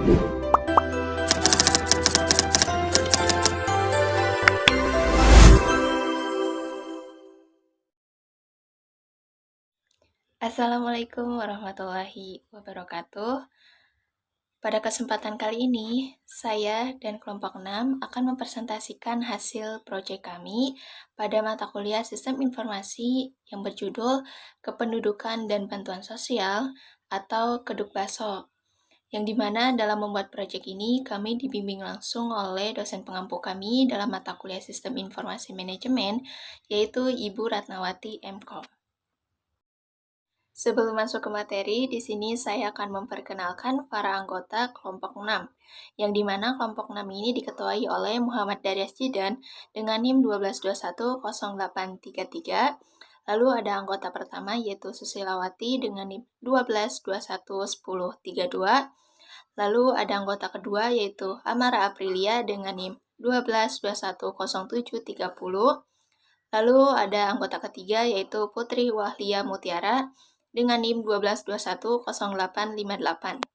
Assalamualaikum warahmatullahi wabarakatuh. Pada kesempatan kali ini, saya dan kelompok 6 akan mempresentasikan hasil proyek kami pada mata kuliah Sistem Informasi yang berjudul Kependudukan dan Bantuan Sosial atau Kedukbaso, yang dimana dalam membuat proyek ini kami dibimbing langsung oleh dosen pengampu kami dalam mata kuliah Sistem Informasi Manajemen, yaitu Ibu Ratnawati M.Com. Sebelum masuk ke materi, di sini saya akan memperkenalkan para anggota kelompok 6, yang dimana kelompok 6 ini diketuai oleh Muhammad Daryas Jidan dengan NIM 12210833. Lalu ada anggota pertama yaitu Susilawati dengan NIM 12211032. Lalu ada anggota kedua yaitu Amara Aprilia dengan NIM 12210730. Lalu ada anggota ketiga yaitu Putri Wahlia Mutiara dengan NIM 12210858.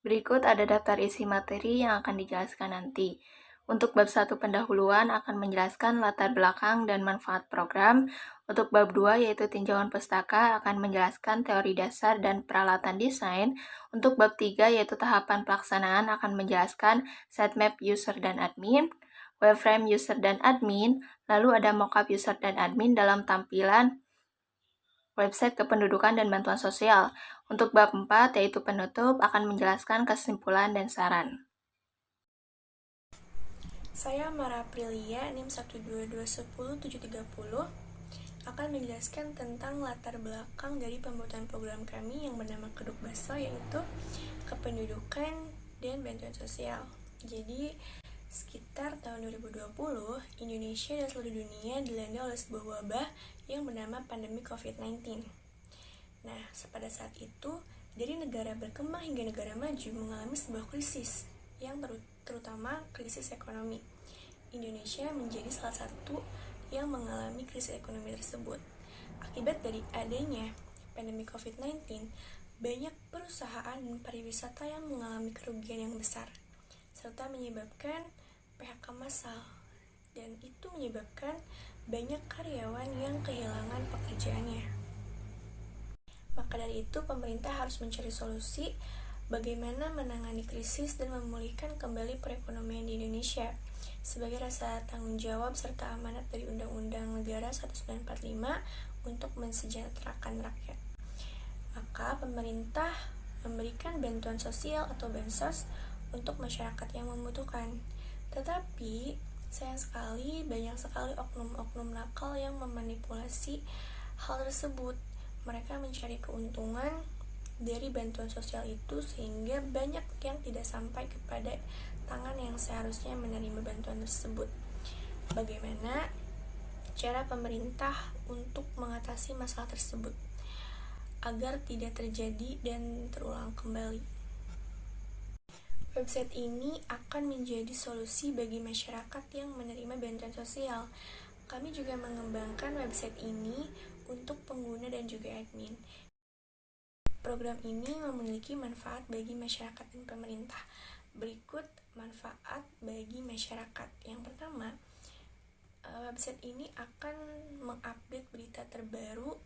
Berikut ada daftar isi materi yang akan dijelaskan nanti. Untuk bab 1 pendahuluan akan menjelaskan latar belakang dan manfaat program. Untuk bab 2 yaitu tinjauan pustaka akan menjelaskan teori dasar dan peralatan desain. Untuk bab 3 yaitu tahapan pelaksanaan akan menjelaskan sitemap user dan admin, wireframe user dan admin, lalu ada mockup user dan admin dalam tampilan website kependudukan dan bantuan sosial. Untuk bab 4 yaitu penutup akan menjelaskan kesimpulan dan saran. Saya Amara Aprilia, NIM 122100730, akan menjelaskan tentang latar belakang dari pembuatan program kami yang bernama Kedukbaso, yaitu kependudukan dan bantuan sosial. Jadi, sekitar tahun 2020, Indonesia dan seluruh dunia dilanda oleh sebuah wabah yang bernama pandemi COVID-19. Nah, pada saat itu, dari negara berkembang hingga negara maju mengalami sebuah krisis, yang terutama krisis ekonomi. Indonesia menjadi salah satu yang mengalami krisis ekonomi tersebut. Akibat dari adanya pandemi COVID-19, banyak perusahaan dan pariwisata yang mengalami kerugian yang besar, serta menyebabkan PHK massal, dan itu menyebabkan banyak karyawan yang kehilangan pekerjaannya. Maka dari itu, pemerintah harus mencari solusi bagaimana menangani krisis dan memulihkan kembali perekonomian di Indonesia sebagai rasa tanggung jawab serta amanat dari Undang-Undang Negara 1945 untuk mensejahterakan rakyat. Maka pemerintah memberikan bantuan sosial atau bansos untuk masyarakat yang membutuhkan. Tetapi sayang sekali banyak sekali oknum-oknum nakal yang memanipulasi hal tersebut. Mereka mencari keuntungan dari bantuan sosial itu sehingga banyak yang tidak sampai kepada tangan yang seharusnya menerima bantuan tersebut. Bagaimana cara pemerintah untuk mengatasi masalah tersebut agar tidak terjadi dan terulang kembali? Website ini akan menjadi solusi bagi masyarakat yang menerima bantuan sosial. Kami juga mengembangkan website ini untuk pengguna dan juga admin. Program ini memiliki manfaat bagi masyarakat dan pemerintah. Berikut manfaat bagi masyarakat. Yang pertama, website ini akan mengupdate berita terbaru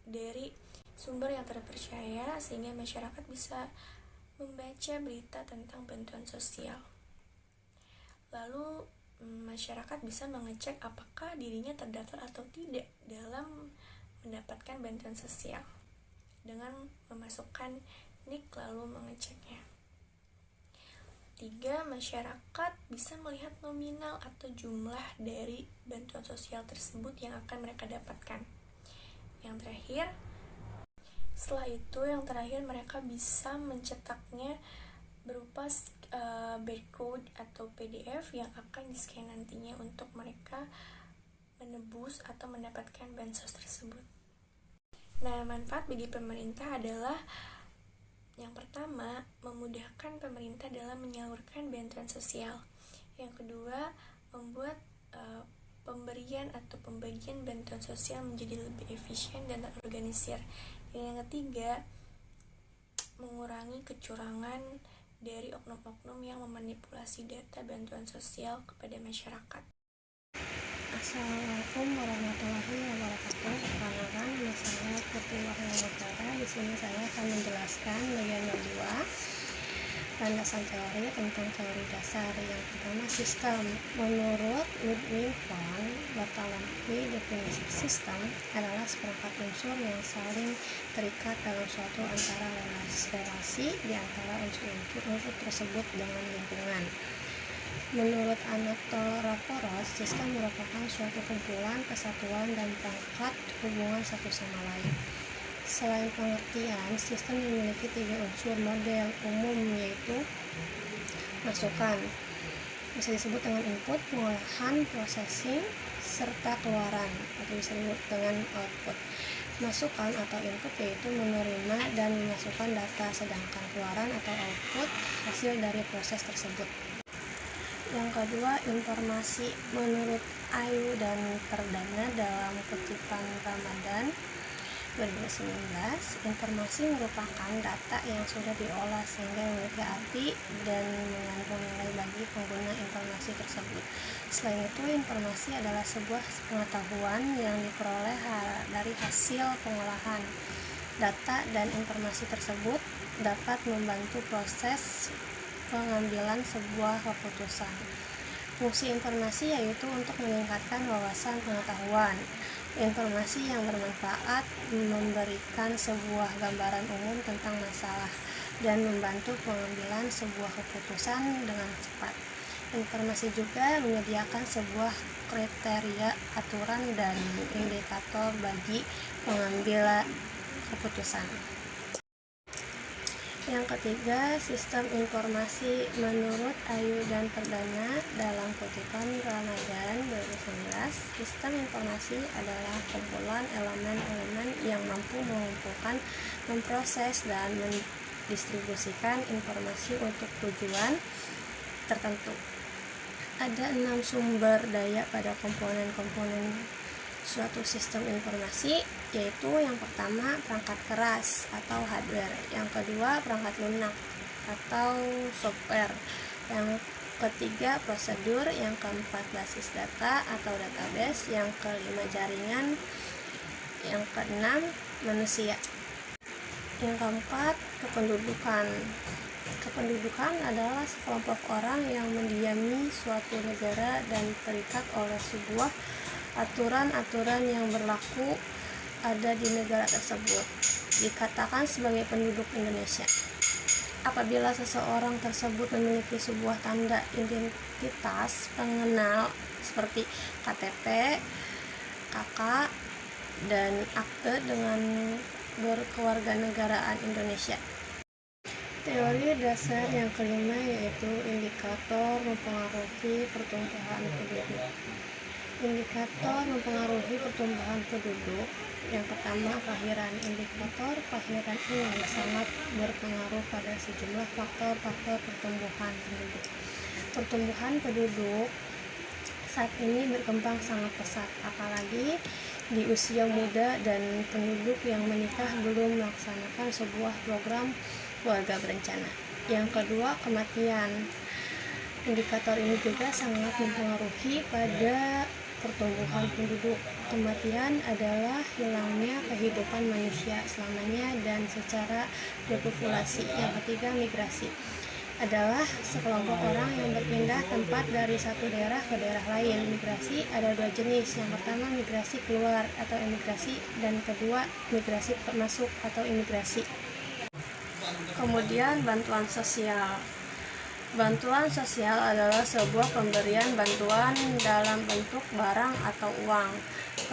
dari sumber yang terpercaya sehingga masyarakat bisa membaca berita tentang bantuan sosial. Lalu masyarakat bisa mengecek apakah dirinya terdaftar atau tidak dalam mendapatkan bantuan sosial dengan memasukkan NIK lalu mengeceknya. 3. Masyarakat bisa melihat nominal atau jumlah dari bantuan sosial tersebut yang akan mereka dapatkan. Yang terakhir mereka bisa mencetaknya berupa barcode atau PDF yang akan di-scan nantinya untuk mereka menebus atau mendapatkan bansos tersebut. Nah, manfaat bagi pemerintah adalah yang pertama, memudahkan pemerintah dalam menyalurkan bantuan sosial. Yang kedua, membuat pemberian atau pembagian bantuan sosial menjadi lebih efisien dan terorganisir. Dan yang ketiga, mengurangi kecurangan dari oknum-oknum yang memanipulasi data bantuan sosial kepada masyarakat. Assalamualaikum warahmatullahi wabarakatuh. Perkenalkan, nama saya Putri Wahyunegara. Di sini saya akan menjelaskan bagian kedua landasan teori tentang teori dasar. Yang pertama, sistem. Menurut Ludwig von Bartholomew, definisi sistem adalah seperangkat unsur yang saling terikat dalam suatu antara relasi di antara unsur tersebut dengan lingkungan. Menurut Anatol Raporos, sistem merupakan suatu kumpulan, kesatuan, dan perangkat hubungan satu sama lain. Selain pengertian, sistem memiliki 3 unsur model umum, yaitu masukan, bisa disebut dengan input, pengolahan, processing, serta keluaran, atau bisa disebut dengan output. Masukan atau input yaitu menerima dan memasukkan data, sedangkan keluaran atau output hasil dari proses tersebut. Yang kedua, informasi. Menurut Ayu dan Perdana dalam kutipan Ramadan 2019, informasi merupakan data yang sudah diolah sehingga memiliki arti dan mengandung nilai bagi pengguna informasi tersebut. Selain itu, informasi adalah sebuah pengetahuan yang diperoleh dari hasil pengolahan. Data dan informasi tersebut dapat membantu proses pengambilan sebuah keputusan. Fungsi informasi yaitu untuk meningkatkan wawasan pengetahuan. Informasi yang bermanfaat memberikan sebuah gambaran umum tentang masalah dan membantu pengambilan sebuah keputusan dengan cepat. Informasi juga menyediakan sebuah kriteria, aturan, dan indikator bagi pengambilan keputusan. Yang ketiga, sistem informasi. Menurut Ayu dan Perdana dalam kutipan Ramadan 2019, sistem informasi adalah kumpulan elemen-elemen yang mampu mengumpulkan, memproses, dan mendistribusikan informasi untuk tujuan tertentu. Ada 6 sumber daya pada komponen-komponen suatu sistem informasi, yaitu yang pertama perangkat keras atau hardware, yang kedua perangkat lunak atau software, yang ketiga prosedur, yang keempat basis data atau database, yang kelima jaringan, yang keenam manusia, yang keempat kependudukan. Kependudukan adalah sekelompok orang yang mendiami suatu negara dan terikat oleh sebuah aturan-aturan yang berlaku ada di negara tersebut, dikatakan sebagai penduduk Indonesia. Apabila seseorang tersebut memiliki sebuah tanda identitas pengenal seperti KTP, KK, dan akte dengan berkewarganegaraan Indonesia. Teori dasar yang kelima yaitu indikator mempengaruhi pertumbuhan penduduk. Indikator mempengaruhi pertumbuhan penduduk. Yang pertama, kelahiran. Indikator kelahiran ini sangat berpengaruh pada sejumlah faktor pertumbuhan penduduk. Pertumbuhan penduduk saat ini berkembang sangat pesat, apalagi di usia muda dan penduduk yang menikah belum melaksanakan sebuah program keluarga berencana. Yang kedua, kematian. Indikator ini juga sangat mempengaruhi pada pertumbuhan penduduk. Kematian adalah hilangnya kehidupan manusia selamanya dan secara depopulasi. Yang ketiga, migrasi adalah sekelompok orang yang berpindah tempat dari satu daerah ke daerah lain. Migrasi ada 2 jenis. Yang pertama migrasi keluar atau emigrasi, dan kedua migrasi masuk atau imigrasi. Kemudian bantuan sosial. Bantuan sosial adalah sebuah pemberian bantuan dalam bentuk barang atau uang.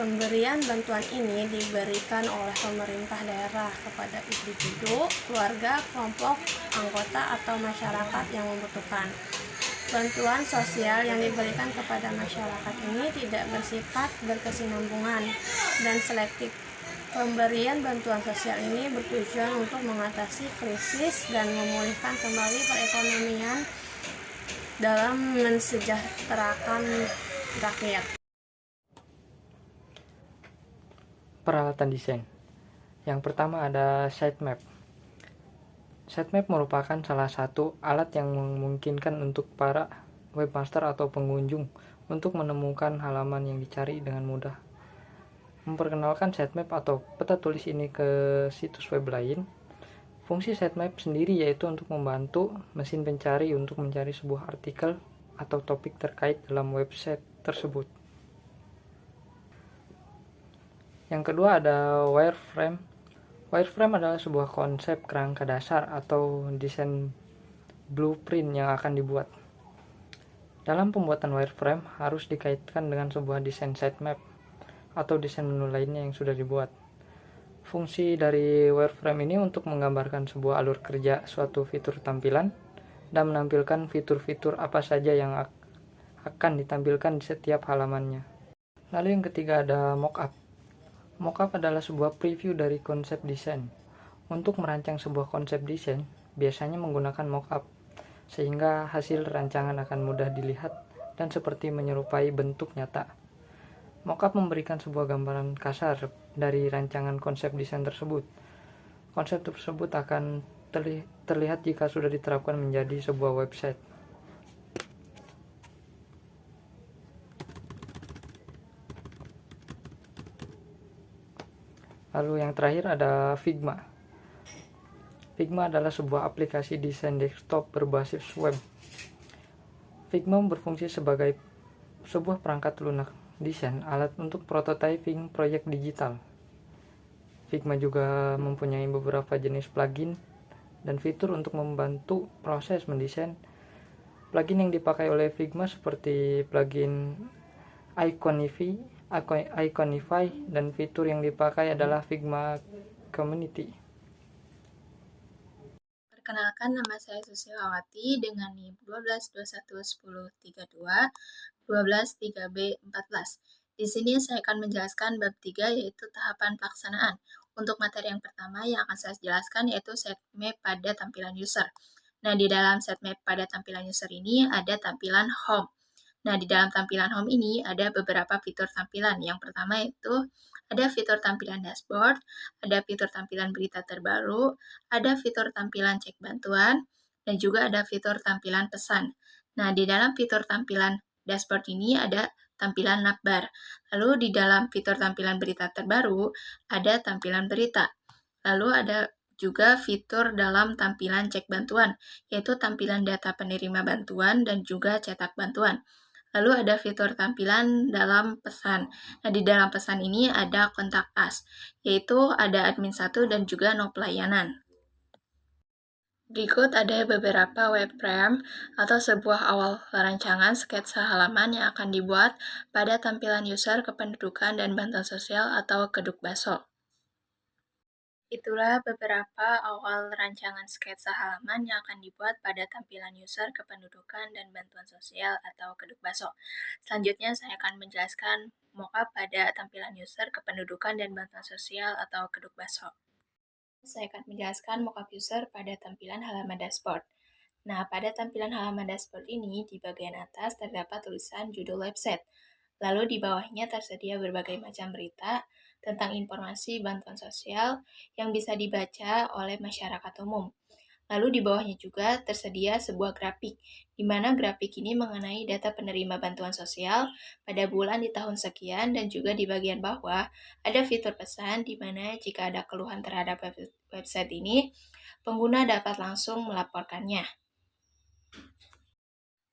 Pemberian bantuan ini diberikan oleh pemerintah daerah kepada individu, keluarga, kelompok, anggota, atau masyarakat yang membutuhkan. Bantuan sosial yang diberikan kepada masyarakat ini tidak bersifat berkesinambungan dan selektif. Pemberian bantuan sosial ini bertujuan untuk mengatasi krisis dan memulihkan kembali perekonomian dalam mensejahterakan rakyat. Peralatan desain. Yang pertama ada sitemap. Sitemap merupakan salah satu alat yang memungkinkan untuk para webmaster atau pengunjung untuk menemukan halaman yang dicari dengan mudah. Memperkenalkan sitemap atau peta tulis ini ke situs web lain. Fungsi sitemap sendiri yaitu untuk membantu mesin pencari untuk mencari sebuah artikel atau topik terkait dalam website tersebut. Yang kedua ada wireframe. Wireframe adalah sebuah konsep kerangka dasar atau desain blueprint yang akan dibuat. Dalam pembuatan wireframe harus dikaitkan dengan sebuah desain sitemap atau desain menu lainnya yang sudah dibuat. Fungsi dari wireframe ini untuk menggambarkan sebuah alur kerja suatu fitur tampilan dan menampilkan fitur-fitur apa saja yang akan ditampilkan di setiap halamannya. Lalu yang ketiga ada mockup. Mockup adalah sebuah preview dari konsep desain. Untuk merancang sebuah konsep desain, biasanya menggunakan mockup, sehingga hasil rancangan akan mudah dilihat dan seperti menyerupai bentuk nyata. Mockup memberikan sebuah gambaran kasar dari rancangan konsep desain tersebut. Konsep tersebut akan terlihat jika sudah diterapkan menjadi sebuah website. Lalu yang terakhir ada Figma. Figma adalah sebuah aplikasi desain desktop berbasis web. Figma berfungsi sebagai sebuah perangkat lunak desain alat untuk prototyping proyek digital. Figma juga mempunyai beberapa jenis plugin dan fitur untuk membantu proses mendesain. Plugin yang dipakai oleh Figma seperti plugin Iconify dan fitur yang dipakai adalah Figma Community. Perkenalkan, nama saya Susilawati dengan NIM 12211032 12-3B14. Di sini saya akan menjelaskan bab 3 yaitu tahapan pelaksanaan. Untuk materi yang pertama yang akan saya jelaskan yaitu sitemap pada tampilan user. Nah, di dalam sitemap pada tampilan user ini ada tampilan home. Nah, di dalam tampilan home ini ada beberapa fitur tampilan. Yang pertama yaitu ada fitur tampilan dashboard, ada fitur tampilan berita terbaru, ada fitur tampilan cek bantuan, dan juga ada fitur tampilan pesan. Nah, di dalam fitur tampilan dashboard ini ada tampilan navbar. Lalu di dalam fitur tampilan berita terbaru ada tampilan berita. Lalu ada juga fitur dalam tampilan cek bantuan, yaitu tampilan data penerima bantuan dan juga cetak bantuan. Lalu ada fitur tampilan dalam pesan. Nah, di dalam pesan ini ada kontak us, yaitu ada admin 1 dan juga no pelayanan. Berikut ada beberapa webframe atau sebuah awal rancangan sketsa halaman yang akan dibuat pada tampilan user kependudukan dan bantuan sosial atau kedukbaso. Itulah beberapa awal rancangan sketsa halaman yang akan dibuat pada tampilan user kependudukan dan bantuan sosial atau kedukbaso. Selanjutnya saya akan menjelaskan mockup pada tampilan user kependudukan dan bantuan sosial atau kedukbaso. Saya akan menjelaskan mockup user pada tampilan halaman dashboard. Nah, pada tampilan halaman dashboard ini, di bagian atas terdapat tulisan judul website. Lalu di bawahnya tersedia berbagai macam berita tentang informasi bantuan sosial yang bisa dibaca oleh masyarakat umum. Lalu di bawahnya juga tersedia sebuah grafik, di mana grafik ini mengenai data penerima bantuan sosial pada bulan di tahun sekian, dan juga di bagian bawah ada fitur pesan di mana jika ada keluhan terhadap website ini, pengguna dapat langsung melaporkannya.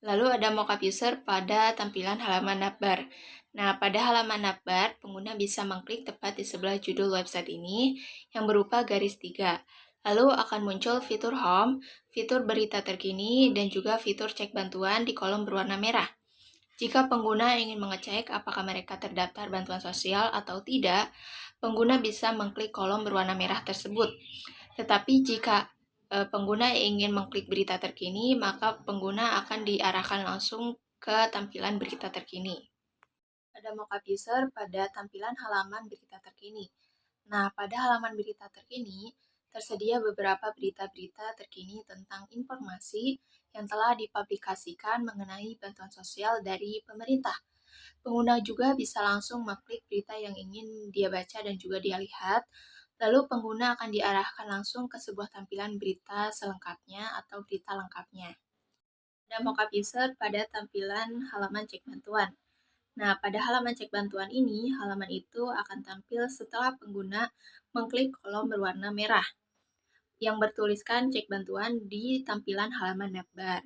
Lalu ada mockup user pada tampilan halaman navbar. Nah, pada halaman navbar, pengguna bisa mengklik tepat di sebelah judul website ini yang berupa garis 3. Lalu akan muncul fitur home, fitur berita terkini, dan juga fitur cek bantuan di kolom berwarna merah. Jika pengguna ingin mengecek apakah mereka terdaftar bantuan sosial atau tidak, pengguna bisa mengklik kolom berwarna merah tersebut. Tetapi jika pengguna ingin mengklik berita terkini, maka pengguna akan diarahkan langsung ke tampilan berita terkini. Ada mockup user pada tampilan halaman berita terkini. Nah, pada halaman berita terkini, tersedia beberapa berita-berita terkini tentang informasi yang telah dipublikasikan mengenai bantuan sosial dari pemerintah. Pengguna juga bisa langsung mengklik berita yang ingin dia baca dan juga dia lihat. Lalu pengguna akan diarahkan langsung ke sebuah tampilan berita selengkapnya atau berita lengkapnya. Ada mockup user pada tampilan halaman cek bantuan. Nah, pada halaman cek bantuan ini, halaman itu akan tampil setelah pengguna mengklik kolom berwarna merah yang bertuliskan cek bantuan di tampilan halaman navbar.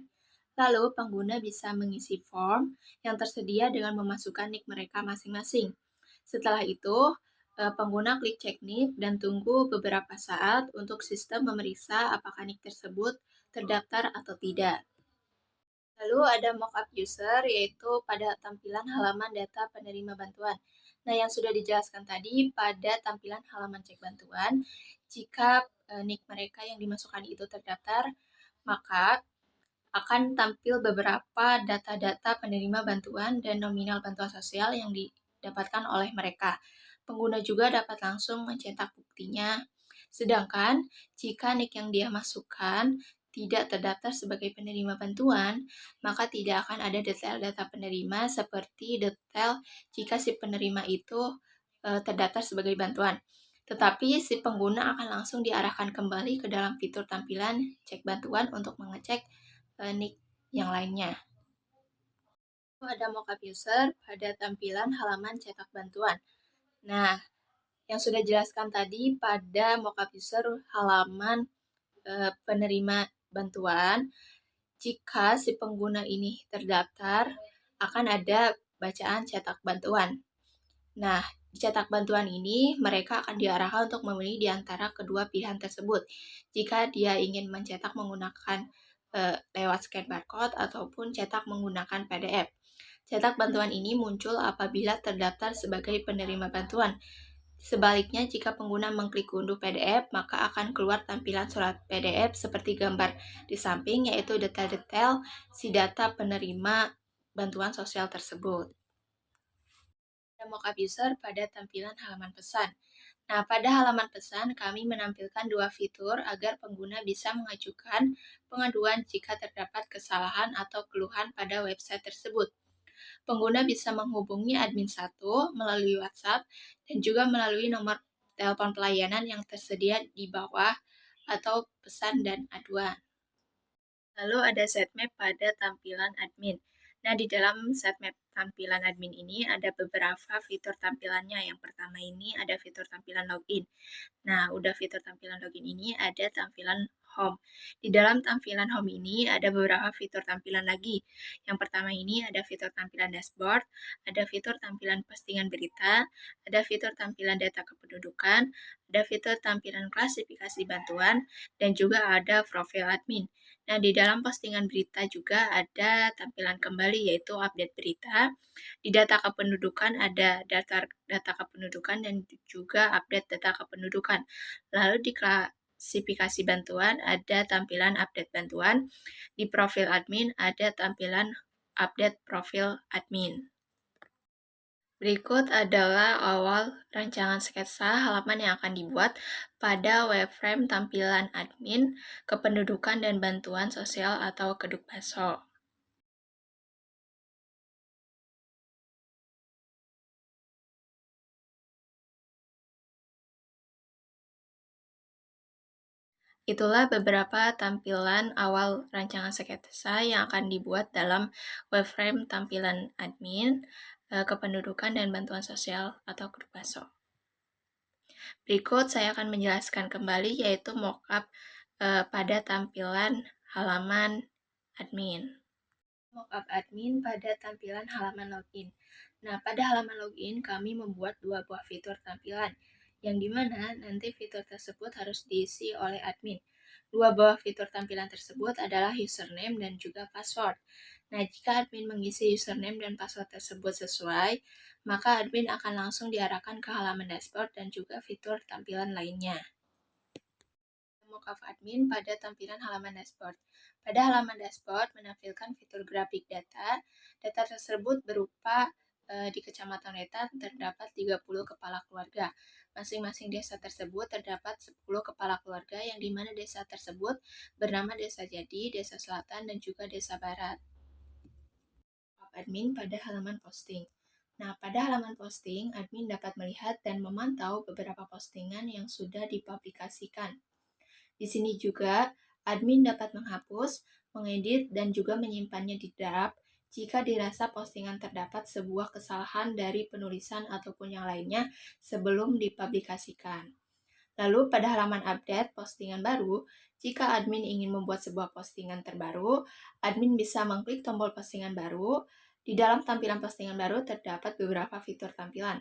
Lalu, pengguna bisa mengisi form yang tersedia dengan memasukkan nick mereka masing-masing. Setelah itu, pengguna klik cek nick dan tunggu beberapa saat untuk sistem memeriksa apakah nick tersebut terdaftar atau tidak. Lalu ada mockup user, yaitu pada tampilan halaman data penerima bantuan. Nah, yang sudah dijelaskan tadi pada tampilan halaman cek bantuan, jika nick mereka yang dimasukkan itu terdaftar, maka akan tampil beberapa data-data penerima bantuan dan nominal bantuan sosial yang didapatkan oleh mereka. Pengguna juga dapat langsung mencetak buktinya. Sedangkan jika nick yang dia masukkan tidak terdaftar sebagai penerima bantuan, maka tidak akan ada detail data penerima seperti detail jika si penerima itu terdaftar sebagai bantuan. Tetapi si pengguna akan langsung diarahkan kembali ke dalam fitur tampilan cek bantuan untuk mengecek nick yang lainnya. Ada mockup user pada tampilan halaman cetak bantuan. Nah, yang sudah dijelaskan tadi pada mockup user halaman penerima bantuan, jika si pengguna ini terdaftar, akan ada bacaan cetak bantuan. Nah, di cetak bantuan ini, mereka akan diarahkan untuk memilih di antara kedua pilihan tersebut. Jika dia ingin mencetak menggunakan lewat scan barcode ataupun cetak menggunakan PDF. Cetak bantuan ini muncul apabila terdaftar sebagai penerima bantuan. Sebaliknya, jika pengguna mengklik unduh PDF, maka akan keluar tampilan surat PDF seperti gambar di samping, yaitu detail-detail si data penerima bantuan sosial tersebut. Ada mockup user pada tampilan halaman pesan. Nah, pada halaman pesan, kami menampilkan dua fitur agar pengguna bisa mengajukan pengaduan jika terdapat kesalahan atau keluhan pada website tersebut. Pengguna bisa menghubungi admin 1 melalui WhatsApp dan juga melalui nomor telepon pelayanan yang tersedia di bawah atau pesan dan aduan. Lalu ada sitemap pada tampilan admin. Nah, di dalam sitemap tampilan admin ini ada beberapa fitur tampilannya. Yang pertama ini ada fitur tampilan login. Nah, udah fitur tampilan login ini ada tampilan home. Di dalam tampilan home ini ada beberapa fitur tampilan lagi. Yang pertama ini ada fitur tampilan dashboard, ada fitur tampilan postingan berita, ada fitur tampilan data kependudukan, ada fitur tampilan klasifikasi bantuan, dan juga ada profil admin. Nah, di dalam postingan berita juga ada tampilan kembali, yaitu update berita. Di data kependudukan ada data kependudukan dan juga update data kependudukan. Lalu di klasifikasi bantuan ada tampilan update bantuan. Di profil admin ada tampilan update profil admin. Berikut adalah awal rancangan sketsa halaman yang akan dibuat pada wireframe tampilan admin, kependudukan dan bantuan sosial atau Kedukbaso. Itulah beberapa tampilan awal rancangan sketsa yang akan dibuat dalam wireframe tampilan admin, kependudukan dan bantuan sosial atau Kedukbaso. Berikut saya akan menjelaskan kembali yaitu mockup pada tampilan halaman admin. Mockup admin pada tampilan halaman login. Nah, pada halaman login kami membuat dua buah fitur tampilan, yang dimana nanti fitur tersebut harus diisi oleh admin. Dua buah fitur tampilan tersebut adalah username dan juga password. Nah, jika admin mengisi username dan password tersebut sesuai, maka admin akan langsung diarahkan ke halaman dashboard dan juga fitur tampilan lainnya. Mockup admin pada tampilan halaman dashboard. Pada halaman dashboard menampilkan fitur grafik data. Data tersebut berupa di Kecamatan Wetan terdapat 30 kepala keluarga. Masing-masing desa tersebut terdapat 10 kepala keluarga yang dimana desa tersebut bernama Desa Jadi, Desa Selatan, dan juga Desa Barat. Admin pada halaman posting. Nah, pada halaman posting, admin dapat melihat dan memantau beberapa postingan yang sudah dipublikasikan. Di sini juga, admin dapat menghapus, mengedit, dan juga menyimpannya di draft jika dirasa postingan terdapat sebuah kesalahan dari penulisan ataupun yang lainnya sebelum dipublikasikan. Lalu pada halaman update postingan baru, jika admin ingin membuat sebuah postingan terbaru, admin bisa mengklik tombol postingan baru. Di dalam tampilan postingan baru terdapat beberapa fitur tampilan.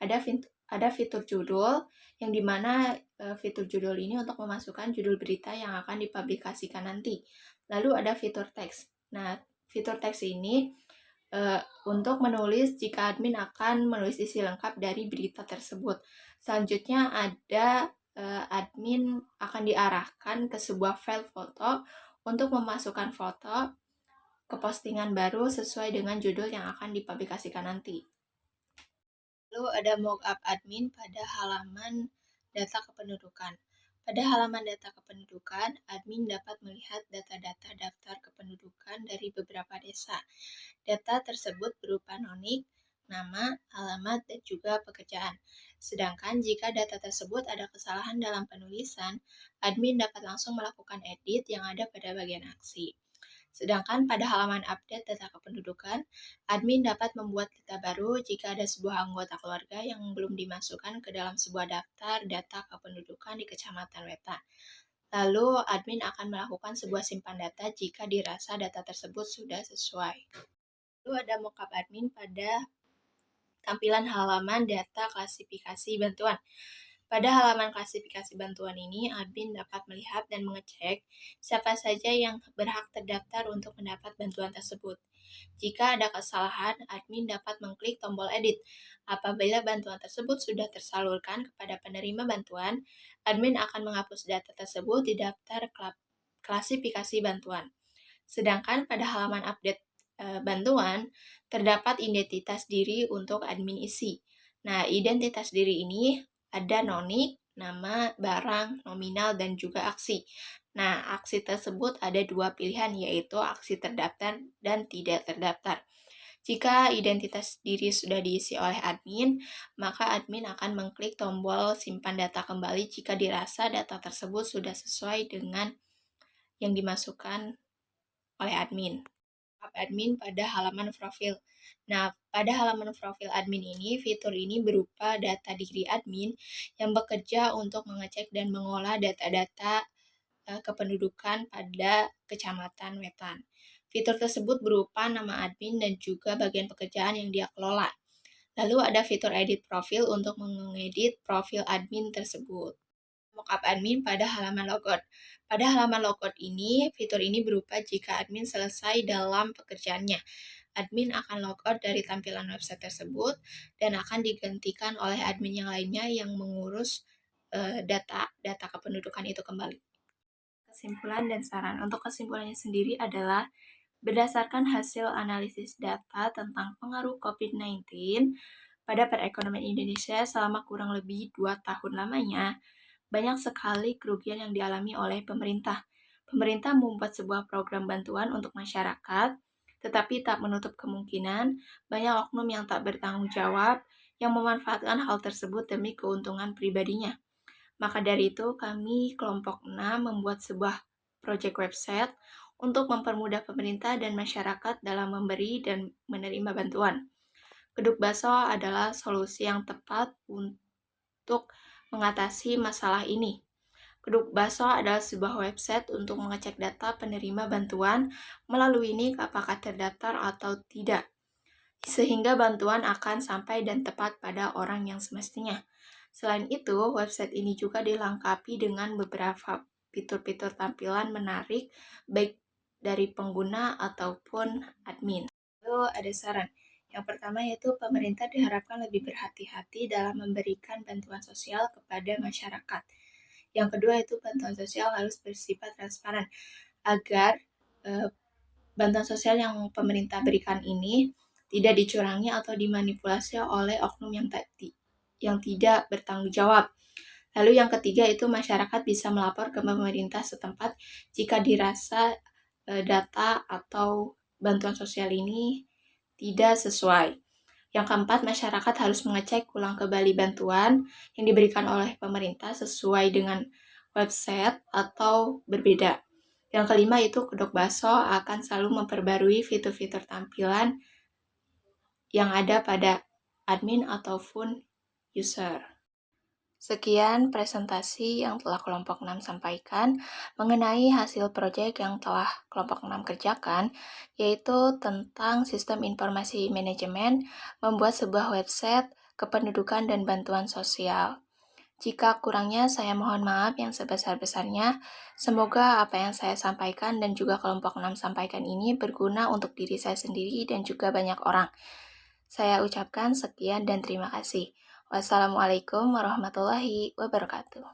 Ada fitur judul, yang dimana fitur judul ini untuk memasukkan judul berita yang akan dipublikasikan nanti. Lalu ada fitur teks. Nah, fitur teks ini untuk menulis jika admin akan menulis isi lengkap dari berita tersebut. Selanjutnya ada admin akan diarahkan ke sebuah file foto untuk memasukkan foto ke postingan baru sesuai dengan judul yang akan dipublikasikan nanti. Lalu ada mockup admin pada halaman data kependudukan. Pada halaman data kependudukan, admin dapat melihat data-data daftar kependudukan dari beberapa desa. Data tersebut berupa nonik, nama, alamat, dan juga pekerjaan. Sedangkan jika data tersebut ada kesalahan dalam penulisan, admin dapat langsung melakukan edit yang ada pada bagian aksi. Sedangkan pada halaman update data kependudukan, admin dapat membuat data baru jika ada sebuah anggota keluarga yang belum dimasukkan ke dalam sebuah daftar data kependudukan di Kecamatan Wetan. Lalu, admin akan melakukan sebuah simpan data jika dirasa data tersebut sudah sesuai. Lalu ada mockup admin pada tampilan halaman data klasifikasi bantuan. Pada halaman klasifikasi bantuan ini, admin dapat melihat dan mengecek siapa saja yang berhak terdaftar untuk mendapat bantuan tersebut. Jika ada kesalahan, admin dapat mengklik tombol edit. Apabila bantuan tersebut sudah tersalurkan kepada penerima bantuan, admin akan menghapus data tersebut di daftar klasifikasi bantuan. Sedangkan pada halaman update bantuan, terdapat identitas diri untuk admin isi. Nah, identitas diri ini ada nonik, nama, barang, nominal, dan juga aksi. Nah, aksi tersebut ada dua pilihan, yaitu aksi terdaftar dan tidak terdaftar. Jika identitas diri sudah diisi oleh admin, maka admin akan mengklik tombol simpan data kembali jika dirasa data tersebut sudah sesuai dengan yang dimasukkan oleh admin. Admin pada halaman profil. Nah, pada halaman profil admin ini, fitur ini berupa data diri admin yang bekerja untuk mengecek dan mengolah data-data kependudukan pada Kecamatan Wetan. Fitur tersebut berupa nama admin dan juga bagian pekerjaan yang dia kelola. Lalu ada fitur edit profil untuk mengedit profil admin tersebut. Mockup admin pada halaman logout. Pada halaman logout ini, fitur ini berupa jika admin selesai dalam pekerjaannya. Admin akan logout dari tampilan website tersebut dan akan digantikan oleh admin yang lainnya yang mengurus data kependudukan itu kembali. Kesimpulan dan saran. Untuk kesimpulannya sendiri adalah berdasarkan hasil analisis data tentang pengaruh COVID-19 pada perekonomian Indonesia selama kurang lebih 2 tahun lamanya, banyak sekali kerugian yang dialami oleh pemerintah. Pemerintah membuat sebuah program bantuan untuk masyarakat, tetapi tak menutup kemungkinan banyak oknum yang tak bertanggung jawab yang memanfaatkan hal tersebut demi keuntungan pribadinya. Maka dari itu, kami kelompok 6 membuat sebuah proyek website untuk mempermudah pemerintah dan masyarakat dalam memberi dan menerima bantuan. Keduk Baso adalah solusi yang tepat untuk mengatasi masalah ini. Keduk Baso adalah sebuah website untuk mengecek data penerima bantuan melalui nik apakah terdaftar atau tidak, sehingga bantuan akan sampai dan tepat pada orang yang semestinya. Selain itu, website ini juga dilengkapi dengan beberapa fitur-fitur tampilan menarik baik dari pengguna ataupun admin. Lalu ada saran. Yang pertama yaitu pemerintah diharapkan lebih berhati-hati dalam memberikan bantuan sosial kepada masyarakat. Yang kedua itu bantuan sosial harus bersifat transparan agar bantuan sosial yang pemerintah berikan ini tidak dicurangi atau dimanipulasi oleh oknum yang tidak bertanggung jawab. Lalu yang ketiga itu masyarakat bisa melapor ke pemerintah setempat jika dirasa data atau bantuan sosial ini tidak sesuai. Yang keempat, masyarakat harus mengecek ulang kembali bantuan yang diberikan oleh pemerintah sesuai dengan website atau berbeda. Yang kelima itu Kedok Baso akan selalu memperbarui fitur-fitur tampilan yang ada pada admin ataupun user. Sekian presentasi yang telah kelompok 6 sampaikan mengenai hasil proyek yang telah kelompok 6 kerjakan, yaitu tentang sistem informasi manajemen membuat sebuah website kependudukan dan bantuan sosial. Jika kurangnya, saya mohon maaf yang sebesar-besarnya. Semoga apa yang saya sampaikan dan juga kelompok 6 sampaikan ini berguna untuk diri saya sendiri dan juga banyak orang. Saya ucapkan sekian dan terima kasih. Wassalamualaikum warahmatullahi wabarakatuh.